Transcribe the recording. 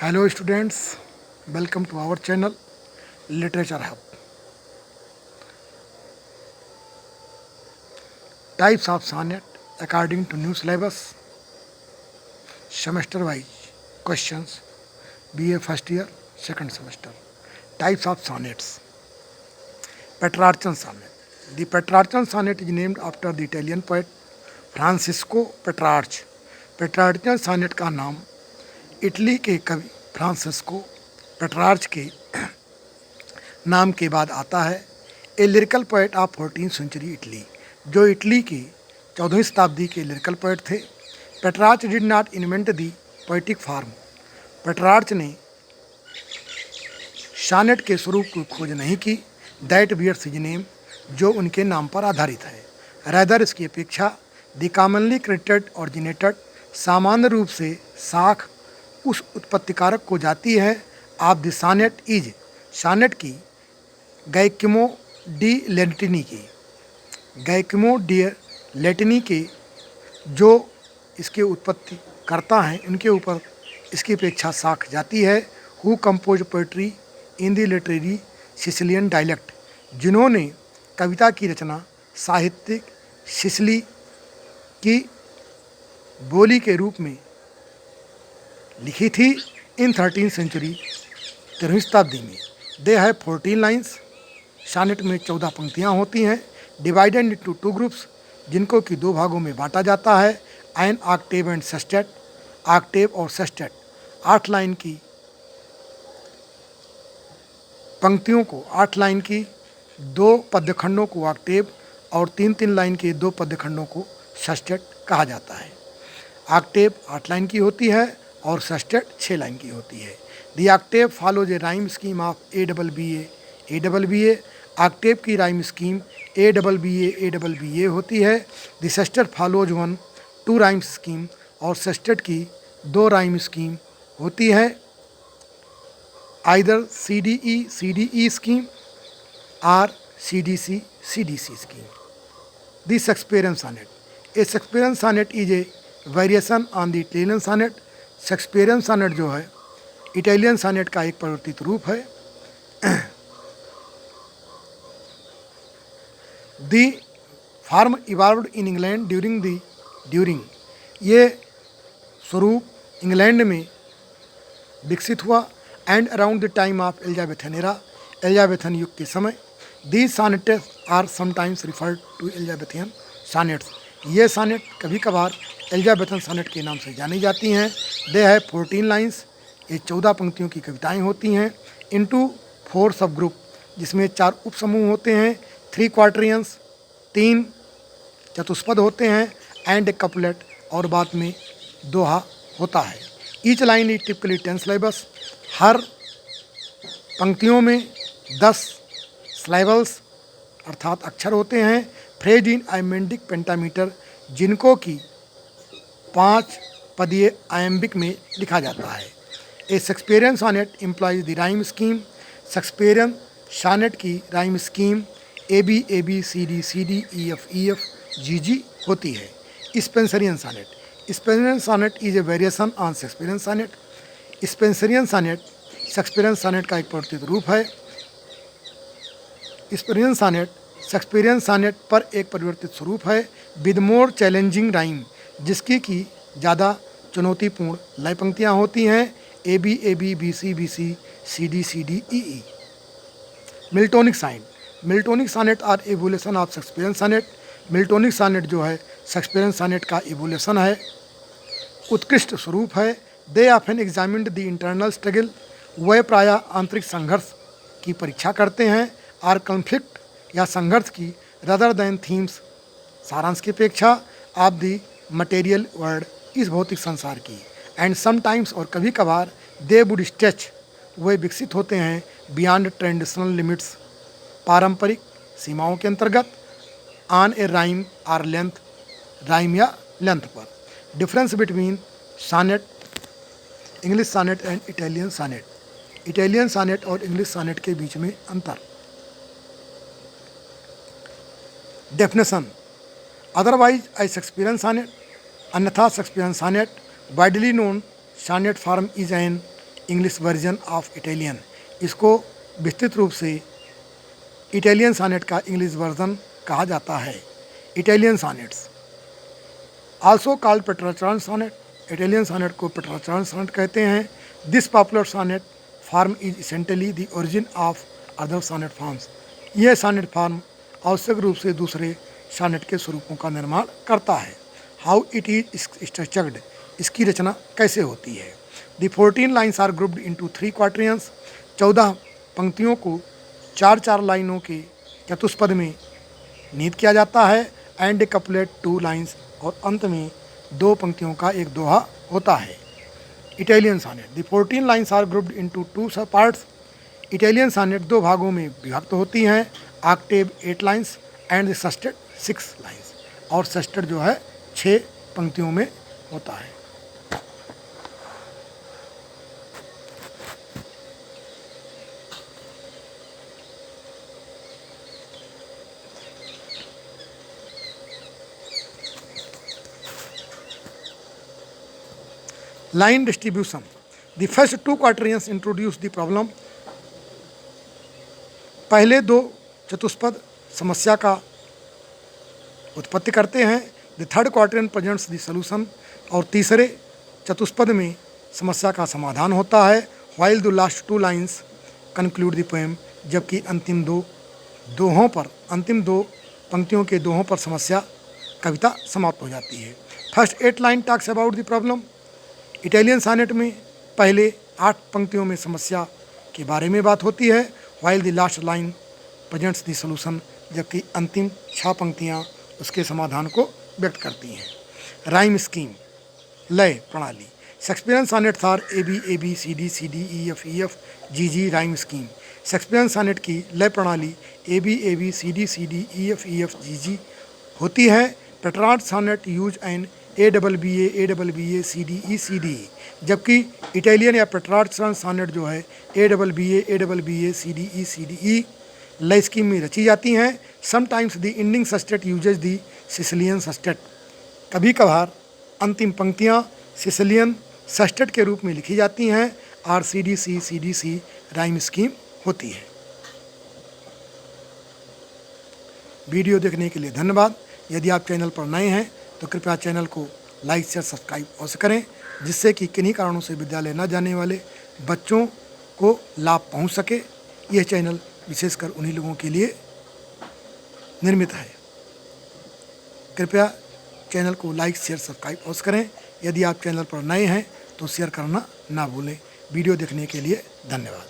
Hello students, welcome to our channel Literature Hub. Types of sonnet according to new syllabus, semester wise questions, BA first year, second semester. Types of sonnets. Petrarchan sonnet. The Petrarchan sonnet is named after the Italian poet Francisco Petrarch. Petrarchan sonnet का नाम Italy के कवि Francisco पेट्रार्च के नाम के बाद आता है। A lyrical poet of 14th century Italy, जो इटली के 14वीं शताब्दी के लिरिकल पोएट थे। Petrarch did not invent the poetic form. Petrarch ने सॉनेट के स्वरूप की खोज नहीं की। दैट बियर्स हिज नेम, जो उनके नाम पर आधारित है। रैदर इसकी अपेक्षा द कॉमनली क्रेडिटेड ऑरिजिनेटेड, सामान्य रूप से साख उस उत्पत्तिकारक को जाती है। Of the sonnet is, sonnet की गैकिमो डी लेटिनी की, गैकिमो डी लेटिनी के जो इसके उत्पत्ति करता हैं उनके ऊपर इसकी अपेक्षा साख जाती है। Who compose poetry in the literary Sicilian dialect, जिन्होंने कविता की रचना साहित्यिक सिसिली की बोली के रूप में लिखी थी। इन 13th सेंचुरी, 13वीं शताब्दी में। दे है 14 लाइन्स, सॉनेट में 14 पंक्तियाँ होती हैं। डिवाइडेड इंटू 2 ग्रुप्स, जिनको कि 2 भागों में बांटा जाता है। An octave and sestet, octave और सेस्टेट 8 लाइन की पंक्तियों को, 8 लाइन की 2 पद्यखंडों को ऑक्टेव और 3-3 लाइन के 2 पद्यखंडों को सेस्टेट कहा जाता है। ऑक्टेव 8 लाइन की होती है और सेस्टेट 6 लाइन की होती है। The octave follows a rhyme scheme of A double B A. Octave की rhyme scheme A double B A होती है। The sestet follows 1-2 rhyme scheme, और सेस्टेट की 2 राइम स्कीम होती है। Either C D E scheme और CDC scheme. The Shakespearean sonnet. A Shakespearean sonnet is a variation on the Italian sonnet. Shakespearean sonnet जो है Italian sonnet का एक परिवर्तित रूप है। The form evolved in England during ये स्वरूप इंग्लैंड में विकसित हुआ and around the time of Elizabethan era, Elizabethan युग के समय। These sonnets are sometimes referred to Elizabethan sonnets. ये सॉनेट कभी कभार एलिजाबेथन सॉनेट के नाम से जानी जाती हैं। दे है 14 लाइन्स, ये 14 पंक्तियों की कविताएं होती हैं। इनटू 4 सब ग्रुप, जिसमें 4 उप समूह होते हैं। 3 क्वार्टरियंस, 3 चतुष्पद होते हैं। एंड ए कपलेट, और बाद में दोहा होता है। Each line is typically 10 syllables, हर पंक्तियों में 10 स्लाइबल्स अर्थात अक्षर होते हैं। फ्रेज इन आयमेंडिक पेंटामीटर, जिनको कि 5 पदीय आयम्बिक में लिखा जाता है। A Shakespearean sonnet implies the rhyme scheme, Shakespearean sonnet की rhyme scheme AB CD EF GG होती है। Spenserian sonnet, Spenserian sonnet is a variation on Shakespearean sonnet. Spenserian sonnet Shakespearean sonnet का एक परिवर्तित रूप है। स्पेंसरियन सॉनेट शेक्सपियरियन सॉनेट पर एक परिवर्तित स्वरूप है। विद मोर चैलेंजिंग राइम, जिसकी की ज़्यादा चुनौतीपूर्ण लय पंक्तियाँ होती हैं। AB BC CD EE। Miltonic साइन, Miltonic sonnet are evolution of Shakespearean sonnet. Miltonic sonnet जो है शेक्सपियरियन सॉनेट का एवोल्यूशन है, उत्कृष्ट स्वरूप है। They often examined the internal struggle, वह प्रायः आंतरिक संघर्ष की परीक्षा करते हैं। आर कॉन्फ्लिक्ट या संघर्ष की, रदर दैन थीम्स सारांश की अपेक्षा, ऑफ द मटेरियल वर्ल्ड इस भौतिक संसार की। एंड समटाइम्स, और कभी कभार, दे वुड स्ट्रेच वे विकसित होते हैं बियॉन्ड ट्रेडिशनल लिमिट्स, पारंपरिक सीमाओं के अंतर्गत। On a rhyme or length, rhyme या लेंथ पर। Difference between sonnet, English sonnet and Italian sonnet, Italian sonnet और इंग्लिश सॉनेट के बीच में अंतर। Definition, otherwise a Shakespearean sonnet, अन्यथा Shakespearean sonnet widely known sonnet form is an English version of Italian. इसको विस्तृत रूप से इटालियन सॉनेट का इंग्लिश वर्जन कहा जाता है। Italian sonnets also called Petrarchan sonnet, Italian sonnet को पेट्राचार्न सॉनेट कहते हैं। This popular sonnet form is essentially the origin of other sonnet forms. यह सॉनेट फॉर्म आवश्यक रूप से दूसरे सॉनेट के स्वरूपों का निर्माण करता है। हाउ इट इज स्ट्रक्चर्ड, इसकी रचना कैसे होती है। The 14 lines are grouped into 3 quatrains. 14 पंक्तियों को 4-4 लाइनों के चतुष्पद में निहित किया जाता है। एंड ए कपलेट 2 लाइन्स, और अंत में 2 पंक्तियों का एक दोहा होता है। Italian sonnet the 14 lines are grouped into 2 sub parts. Italian sonnet 2 भागों में विभक्त होती हैं। Octave 8 lines and the sestet 6 lines, और सस्टेड जो है 6 पंक्तियों में होता है। Line distribution the first 2 quatrains introduce the problem. पहले 2 चतुष्पद समस्या का उत्पत्ति करते हैं। The third quatrain presents the solution, और तीसरे चतुष्पद में समस्या का समाधान होता है। While the last 2 lines conclude the poem, जबकि अंतिम 2 पंक्तियों के दोहों पर समस्या कविता समाप्त हो जाती है। First 8 line talks about the problem. Italian sonnet में पहले 8 पंक्तियों में समस्या के बारे में बात होती है। While the last line presents the solution, जबकि अंतिम 6 पंक्तियाँ उसके समाधान को व्यक्त करती हैं। राइम स्कीम, लय प्रणाली। Shakespearean sonnets are A B C D E F G rhyme scheme. Shakespearean sonnet की लय प्रणाली A B C D E F G होती है। Petrarch sonnet use an A double B A C D E, जबकि Italian या Petrarch sonnet जो है A double B A C D E लय स्कीम में रची जाती हैं। Sometimes the ending sestet uses the Sicilian sestet. कभी कभार अंतिम पंक्तियाँ सिसिलियन सस्टेट के रूप में लिखी जाती हैं। और C D C rhyme scheme होती है। वीडियो देखने के लिए धन्यवाद। यदि आप चैनल पर नए हैं तो कृपया चैनल को लाइक शेयर सब्सक्राइब अवश्य करें, जिससे कि किन्हीं कारणों से विद्यालय न जाने वाले बच्चों को लाभ पहुंच सके। यह चैनल विशेषकर उन्हीं लोगों के लिए निर्मित है। कृपया चैनल को लाइक शेयर सब्सक्राइब अवश्य करें। यदि आप चैनल पर नए हैं तो शेयर करना ना भूलें। वीडियो देखने के लिए धन्यवाद।